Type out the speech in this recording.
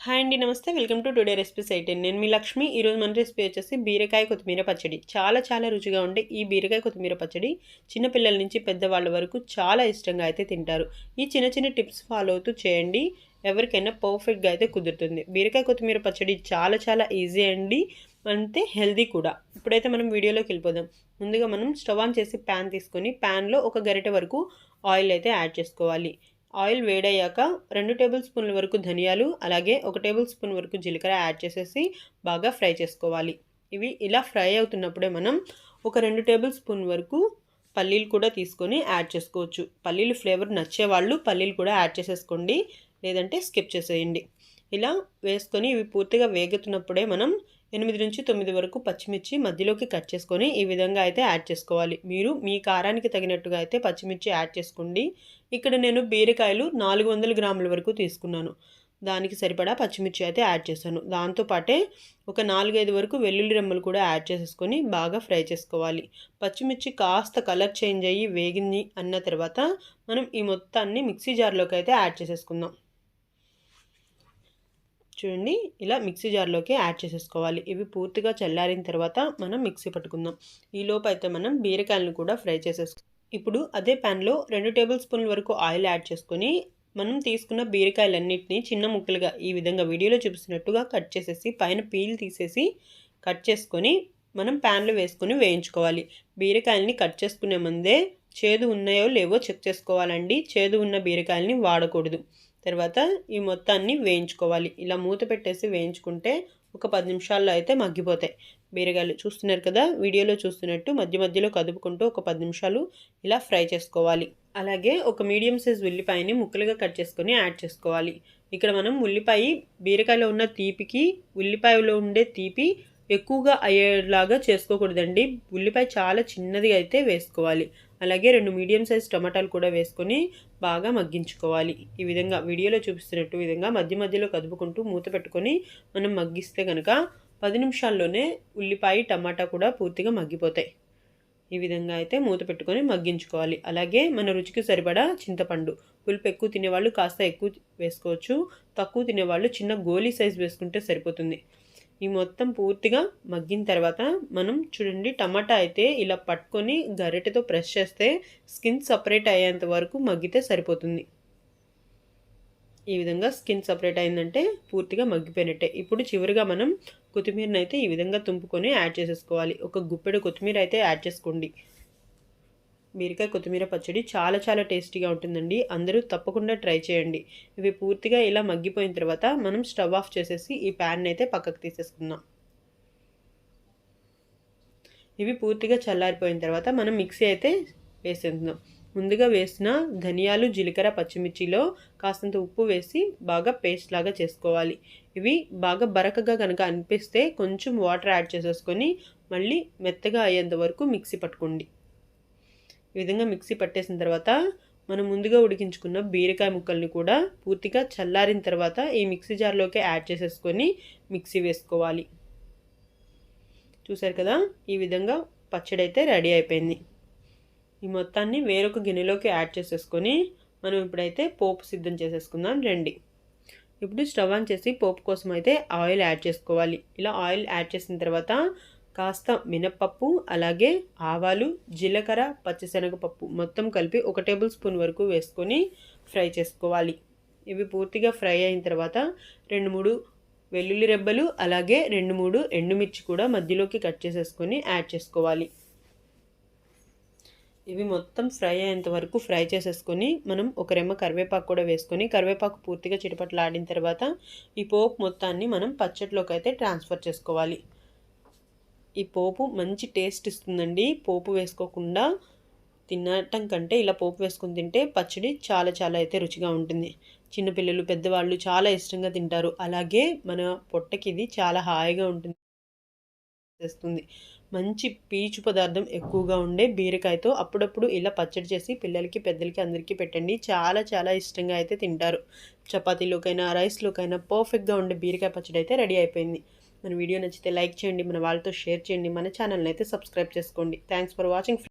Hi అండి, నమస్తే. Welcome to today recipes 18. నేను మీ లక్ష్మి. ఈరోజు మన రెసిపీ వచ్చేసి బీరకాయ కొత్తిమీర పచ్చడి. చాలా రుచిగా ఉండే ఈ బీరకాయ కొత్తిమీర పచ్చడి చిన్నపిల్లల నుంచి పెద్దవాళ్ళ వరకు చాలా ఇష్టంగా అయితే తింటారు. ఈ చిన్న టిప్స్ ఫాలో అవుతూ చేయండి, ఎవరికైనా పర్ఫెక్ట్గా అయితే కుదురుతుంది. బీరకాయ కొత్తిమీర పచ్చడి చాలా ఈజీ అండి, అంతే హెల్దీ కూడా. ఇప్పుడైతే మనం వీడియోలోకి వెళ్ళిపోదాం. ముందుగా మనం స్టవ్ ఆన్ చేసి ప్యాన్ తీసుకొని ప్యాన్లో ఒక గరిటె వరకు ఆయిల్ అయితే యాడ్ చేసుకోవాలి. ఆయిల్ వేడయ్యాక 2 టేబుల్ స్పూన్ల వరకు ధనియాలు, అలాగే 1 టేబుల్ స్పూన్ వరకు జీలకర్ర యాడ్ చేసేసి బాగా ఫ్రై చేసుకోవాలి. ఇవి ఇలా ఫ్రై అవుతున్నప్పుడే మనం ఒక 2 టేబుల్ స్పూన్ వరకు పల్లీలు కూడా తీసుకొని యాడ్ చేసుకోవచ్చు. పల్లీలు ఫ్లేవర్ నచ్చేవాళ్ళు పల్లీలు కూడా యాడ్ చేసేసుకోండి, లేదంటే స్కిప్ చేసేయండి. ఇలా వేసుకొని ఇవి పూర్తిగా వేగుతున్నప్పుడే మనం 8 నుంచి 9 వరకు పచ్చిమిర్చి మధ్యలోకి కట్ చేసుకొని ఈ విధంగా అయితే యాడ్ చేసుకోవాలి. మీరు మీ కారానికి తగినట్టుగా అయితే పచ్చిమిర్చి యాడ్ చేసుకోండి. ఇక్కడ నేను బీరకాయలు 400 గ్రాముల వరకు తీసుకున్నాను, దానికి సరిపడా పచ్చిమిర్చి అయితే యాడ్ చేశాను. దాంతోపాటే ఒక 4-5 వరకు వెల్లుల్లి రెమ్మలు కూడా యాడ్ చేసేసుకొని బాగా ఫ్రై చేసుకోవాలి. పచ్చిమిర్చి కాస్త కలర్ చేంజ్ అయ్యి వేగింది అన్న తర్వాత మనం ఈ మొత్తాన్ని మిక్సీ జార్లోకి అయితే యాడ్ చేసేసుకుందాం. చూడండి, ఇలా మిక్సీ జార్లోకి యాడ్ చేసేసుకోవాలి. ఇవి పూర్తిగా చల్లారిన తర్వాత మనం మిక్సీ పట్టుకుందాం. ఈలోపు అయితే మనం బీరకాయలను కూడా ఫ్రై చేసేసుకో. ఇప్పుడు అదే ప్యాన్లో 2 టేబుల్ స్పూన్ల వరకు ఆయిల్ యాడ్ చేసుకొని మనం తీసుకున్న బీరకాయలన్నింటినీ చిన్న ముక్కలుగా ఈ విధంగా వీడియోలో చూపిస్తున్నట్టుగా కట్ చేసేసి పైన పీల్ తీసేసి కట్ చేసుకొని మనం ప్యాన్లో వేసుకొని వేయించుకోవాలి. బీరకాయలని కట్ చేసుకునే ముందే చేదు ఉన్నాయో లేవో చెక్ చేసుకోవాలండి. చేదు ఉన్న బీరకాయలని వాడకూడదు. తర్వాత ఈ మొత్తాన్ని వేయించుకోవాలి. ఇలా మూత పెట్టేసి వేయించుకుంటే ఒక 10 నిమిషాల్లో అయితే మగ్గిపోతాయి బీరకాయలు. చూస్తున్నారు కదా, వీడియోలో చూస్తున్నట్టు మధ్యలో కదుపుకుంటూ ఒక 10 నిమిషాలు ఇలా ఫ్రై చేసుకోవాలి. అలాగే ఒక మీడియం సైజ్ ఉల్లిపాయని ముక్కలుగా కట్ చేసుకొని యాడ్ చేసుకోవాలి. ఇక్కడ మనం ఉల్లిపాయ బీరకాయలో ఉన్న తీపికి ఉల్లిపాయలో ఉండే తీపి ఎక్కువగా అయ్యేలాగా చేసుకోకూడదండి. ఉల్లిపాయ చాలా చిన్నదిగా అయితే వేసుకోవాలి. అలాగే 2 మీడియం సైజ్ టమాటాలు కూడా వేసుకొని బాగా మగ్గించుకోవాలి. ఈ విధంగా వీడియోలో చూపిస్తున్నట్టు విధంగా మధ్యలో కదుపుకుంటూ మూత పెట్టుకొని మనం మగ్గిస్తే కనుక 10 నిమిషాల్లోనే ఉల్లిపాయ టమాటా కూడా పూర్తిగా మగ్గిపోతాయి. ఈ విధంగా అయితే మూత పెట్టుకొని మగ్గించుకోవాలి. అలాగే మన రుచికి సరిపడా చింతపండు. పులుపు ఎక్కువ తినేవాళ్ళు కాస్త ఎక్కువ వేసుకోవచ్చు, తక్కువ తినేవాళ్ళు చిన్న గోలీ సైజ్ వేసుకుంటే సరిపోతుంది. ఈ మొత్తం పూర్తిగా మగ్గిన తర్వాత మనం చూడండి, టమాటా అయితే ఇలా పట్టుకొని గరిటెతో ప్రెస్ చేస్తే స్కిన్ సపరేట్ అయ్యేంత వరకు మగ్గితే సరిపోతుంది. ఈ విధంగా స్కిన్ సపరేట్ అయిందంటే పూర్తిగా మగ్గిపోయినట్టే. ఇప్పుడు చివరిగా మనం కొత్తిమీరని అయితే ఈ విధంగా తుంపుకొని యాడ్ చేసేసుకోవాలి. ఒక గుప్పెడు కొత్తిమీర అయితే యాడ్ చేసుకోండి. బీరకాయ కొత్తిమీర పచ్చడి చాలా టేస్టీగా ఉంటుందండి. అందరూ తప్పకుండా ట్రై చేయండి. ఇవి పూర్తిగా ఇలా మగ్గిపోయిన తర్వాత మనం స్టవ్ ఆఫ్ చేసేసి ఈ ప్యాన్ అయితే పక్కకు తీసేసుకుందాం. ఇవి పూర్తిగా చల్లారిపోయిన తర్వాత మనం మిక్సీ అయితే వేసేద్దాం. ముందుగా వేసిన ధనియాలు, జీలకర్ర, పచ్చిమిర్చిలో కాస్తంత ఉప్పు వేసి బాగా పేస్ట్ లాగా చేసుకోవాలి. ఇవి బాగా బరకగా కనుక అనిపిస్తే కొంచెం వాటర్ యాడ్ చేసేసుకొని మళ్ళీ మెత్తగా అయ్యేంత వరకు మిక్సీ పట్టుకోండి. ఈ విధంగా మిక్సీ పట్టేసిన తర్వాత మనం ముందుగా ఉడికించుకున్న బీరకాయ ముక్కల్ని కూడా పూర్తిగా చల్లారిన తర్వాత ఈ మిక్సీ జార్లోకి యాడ్ చేసేసుకొని మిక్సీ వేసుకోవాలి. చూసారు కదా, ఈ విధంగా పచ్చడి అయితే రెడీ అయిపోయింది. ఈ మొత్తాన్ని వేరొక గిన్నెలోకి యాడ్ చేసేసుకొని మనం ఇప్పుడైతే పోపు సిద్ధం చేసేసుకుందాం రండి. ఇప్పుడు స్టవ్ ఆన్ చేసి పోపు కోసం అయితే ఆయిల్ యాడ్ చేసుకోవాలి. ఇలా ఆయిల్ యాడ్ చేసిన తర్వాత కాస్త మినప్పప్పు, అలాగే ఆవాలు, జీలకర్ర, పచ్చిశనగపప్పు మొత్తం కలిపి 1 టేబుల్ స్పూన్ వరకు వేసుకొని ఫ్రై చేసుకోవాలి. ఇవి పూర్తిగా ఫ్రై అయిన తర్వాత 2-3 వెల్లుల్లి రెబ్బలు, అలాగే 2-3 ఎండుమిర్చి కూడా మధ్యలోకి కట్ చేసేసుకొని యాడ్ చేసుకోవాలి. ఇవి మొత్తం ఫ్రై అయ్యేంత వరకు ఫ్రై చేసేసుకొని మనం ఒక రెమ్మ కరివేపాకు కూడా వేసుకొని కరివేపాకు పూర్తిగా చిటపటలాడిన తర్వాత ఈ పోపు మొత్తాన్ని మనం పచ్చడిలోకి అయితే ట్రాన్స్ఫర్ చేసుకోవాలి. ఈ పోపు మంచి టేస్ట్ ఇస్తుందండి. పోపు వేసుకోకుండా తినటం కంటే ఇలా పోపు వేసుకొని తింటే పచ్చడి చాలా అయితే రుచిగా ఉంటుంది. చిన్నపిల్లలు, పెద్దవాళ్ళు చాలా ఇష్టంగా తింటారు. అలాగే మన పొట్టకి ఇది చాలా హాయిగా ఉంటుంది. మంచి పీచు పదార్థం ఎక్కువగా ఉండే బీరకాయతో అప్పుడప్పుడు ఇలా పచ్చడి చేసి పిల్లలకి, పెద్దలకి అందరికీ పెట్టండి. చాలా ఇష్టంగా అయితే తింటారు. చపాతీలోకైనా, రైస్లోకైనా పర్ఫెక్ట్గా ఉండే బీరకాయ పచ్చడి అయితే రెడీ అయిపోయింది. మన వీడియో నచ్చితే లైక్ చేయండి, మన వాళ్ళతో షేర్ చేయండి, మన ఛానల్ని అయితే సబ్స్క్రైబ్ చేసుకోండి. Thanks for watching.